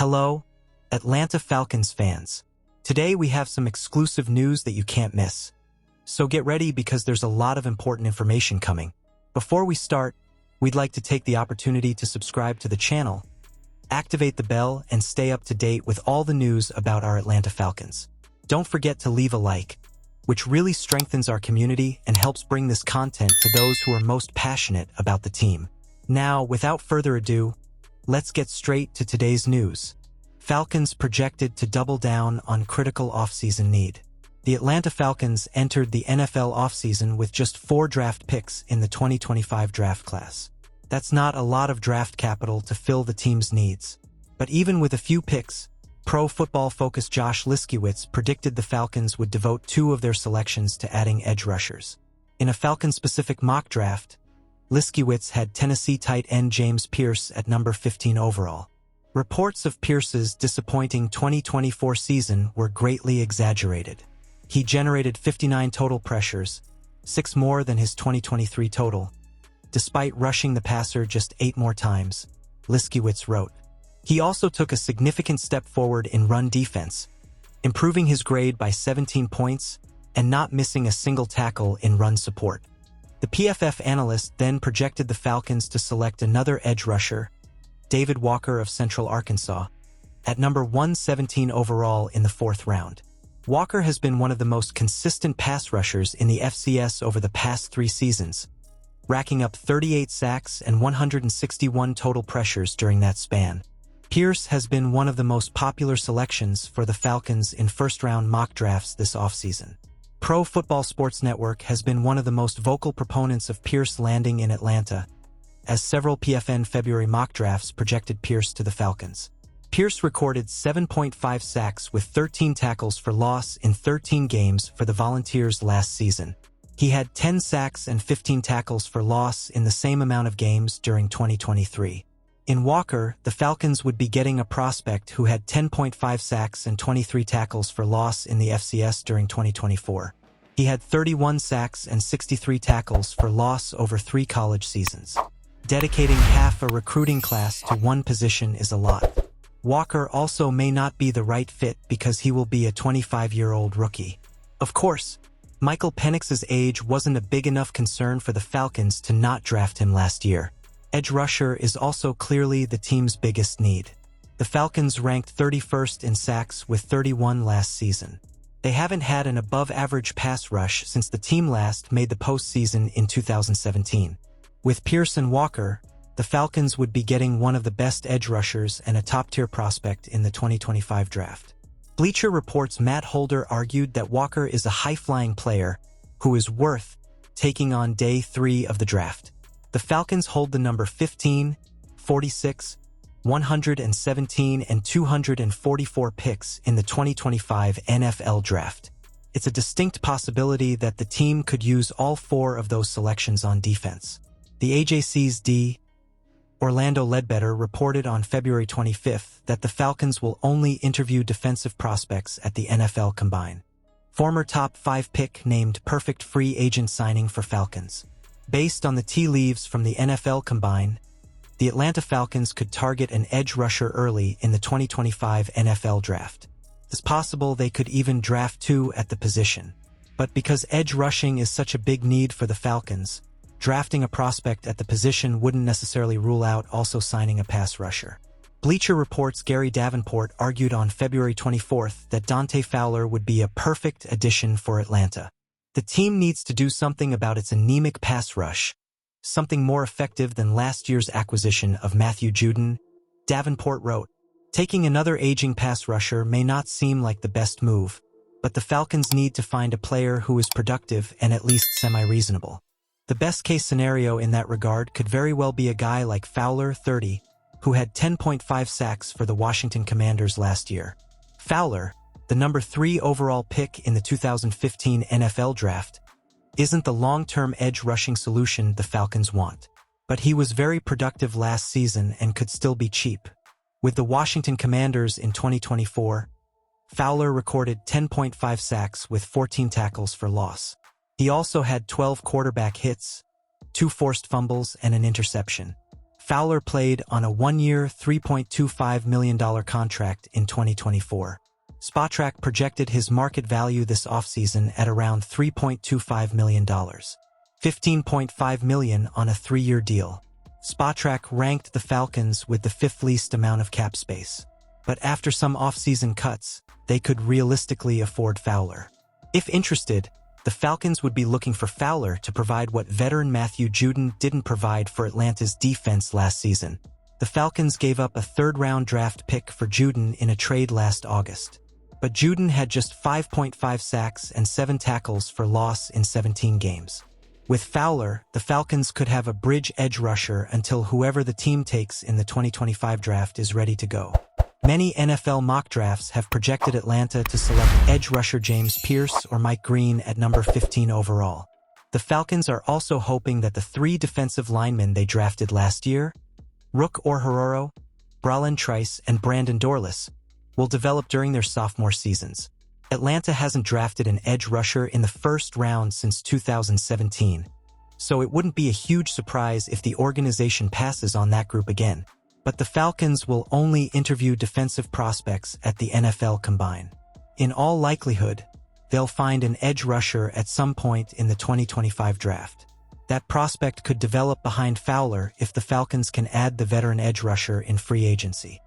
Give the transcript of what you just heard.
Hello, Atlanta Falcons fans. Today we have some exclusive news that you can't miss. So get ready because there's a lot of important information coming. Before we start, we'd like to take the opportunity to subscribe to the channel, activate the bell, and stay up to date with all the news about our Atlanta Falcons. Don't forget to leave a like, which really strengthens our community and helps bring this content to those who are most passionate about the team. Now, without further ado, let's get straight to today's news. Falcons projected to double down on critical offseason need. The Atlanta Falcons entered the NFL offseason with just 4 draft picks in the 2025 draft class. That's not a lot of draft capital to fill the team's needs. But even with a few picks, Pro Football Focus Josh Liskiewicz predicted the Falcons would devote 2 of their selections to adding edge rushers. In a Falcon-specific mock draft, Liskiewicz had Tennessee tight end James Pierce at number 15 overall. Reports of Pierce's disappointing 2024 season were greatly exaggerated. He generated 59 total pressures, 6 more than his 2023 total, despite rushing the passer just 8 more times, Liskiewicz wrote. He also took a significant step forward in run defense, improving his grade by 17 points and not missing a single tackle in run support. The PFF analyst then projected the Falcons to select another edge rusher, David Walker of Central Arkansas, at number 117 overall in the 4th round. Walker has been one of the most consistent pass rushers in the FCS over the past 3 seasons, racking up 38 sacks and 161 total pressures during that span. Pierce has been one of the most popular selections for the Falcons in first-round mock drafts this offseason. Pro Football Sports Network has been one of the most vocal proponents of Pierce landing in Atlanta, as several PFN February mock drafts projected Pierce to the Falcons. Pierce recorded 7.5 sacks with 13 tackles for loss in 13 games for the Volunteers last season. He had 10 sacks and 15 tackles for loss in the same amount of games during 2023. In Walker, the Falcons would be getting a prospect who had 10.5 sacks and 23 tackles for loss in the FCS during 2024. He had 31 sacks and 63 tackles for loss over 3 college seasons. Dedicating half a recruiting class to one position is a lot. Walker also may not be the right fit because he will be a 25-year-old rookie. Of course, Michael Penix's age wasn't a big enough concern for the Falcons to not draft him last year. Edge rusher is also clearly the team's biggest need. The Falcons ranked 31st in sacks with 31 last season. They haven't had an above-average pass rush since the team last made the postseason in 2017. With Pierce and Walker, the Falcons would be getting one of the best edge rushers and a top-tier prospect in the 2025 draft. Bleacher Report's Matt Holder argued that Walker is a high-flying player who is worth taking on day 3 of the draft. The Falcons hold the number 15, 46, 117, and 244 picks in the 2025 NFL Draft. It's a distinct possibility that the team could use all 4 of those selections on defense. The AJC's D. Orlando Ledbetter reported on February 25th that the Falcons will only interview defensive prospects at the NFL Combine. Former top 5 pick named perfect free agent signing for Falcons. Based on the tea leaves from the NFL Combine, the Atlanta Falcons could target an edge rusher early in the 2025 NFL Draft. It's possible they could even draft 2 at the position. But because edge rushing is such a big need for the Falcons, drafting a prospect at the position wouldn't necessarily rule out also signing a pass rusher. Bleacher Report's Gary Davenport argued on February 24th that Dante Fowler would be a perfect addition for Atlanta. The team needs to do something about its anemic pass rush, something more effective than last year's acquisition of Matthew Judon, Davenport wrote. Taking another aging pass rusher may not seem like the best move, but the Falcons need to find a player who is productive and at least semi-reasonable. The best-case scenario in that regard could very well be a guy like Fowler, 30, who had 10.5 sacks for the Washington Commanders last year. Fowler, the number 3 overall pick in the 2015 NFL Draft, isn't the long-term edge rushing solution the Falcons want. But he was very productive last season and could still be cheap. With the Washington Commanders in 2024, Fowler recorded 10.5 sacks with 14 tackles for loss. He also had 12 quarterback hits, 2 forced fumbles, and an interception. Fowler played on a one-year, $3.25 million contract in 2024. Spotrac projected his market value this offseason at around $3.25 million. $15.5 million on a 3-year deal. Spotrac ranked the Falcons with the 5th least amount of cap space. But after some off-season cuts, they could realistically afford Fowler. If interested, the Falcons would be looking for Fowler to provide what veteran Matthew Judon didn't provide for Atlanta's defense last season. The Falcons gave up a 3rd-round draft pick for Judon in a trade last August. But Judon had just 5.5 sacks and 7 tackles for loss in 17 games. With Fowler, the Falcons could have a bridge edge rusher until whoever the team takes in the 2025 draft is ready to go. Many NFL mock drafts have projected Atlanta to select edge rusher James Pierce or Mike Green at number 15 overall. The Falcons are also hoping that the 3 defensive linemen they drafted last year, Rook Orhororo, Bralon Trice, and Brandon Dorlus, will develop during their sophomore seasons. Atlanta hasn't drafted an edge rusher in the 1st round since 2017, so it wouldn't be a huge surprise if the organization passes on that group again. But the Falcons will only interview defensive prospects at the NFL Combine. In all likelihood, they'll find an edge rusher at some point in the 2025 draft. That prospect could develop behind Fowler if the Falcons can add the veteran edge rusher in free agency.